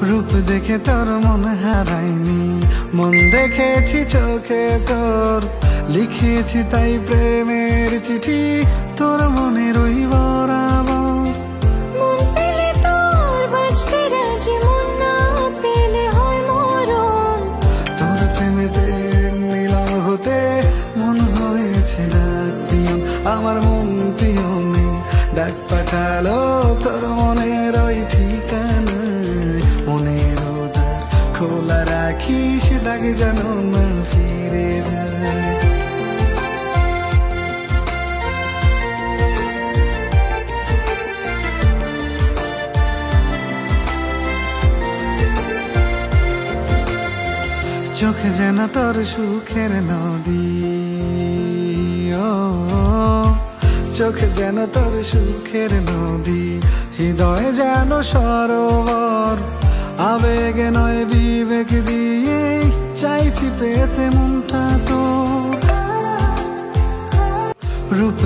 রূপ দেখে তোর মন হারাইনি, মন দেখেছি চোখে তোর, লিখেছি তাই প্রেমের চিঠি তোর মনের ওই বরাবর। মন পেলে তোর বাঁচতে রাজি, মন না পেলে হয় মরণ। তোর প্রেমেতে নিলাম হতে মন হয়েছে ডাক পিয়ন, আমার মন পিয়নে ডাক পাঠালো তোর মনের ওই ঠিকানায়। মনের দ্বার খোলা রাখিস, ডাক যেন না ফিরে যায়। চোখে যেন তোর সুখের নদী, ও চোখে যেন তোর সুখের নদী, হৃদয়ে যেন সরোবর। আবেগে নয় বিবেক দিয়ে চাইছি পেতে মনটা তোর। রূপ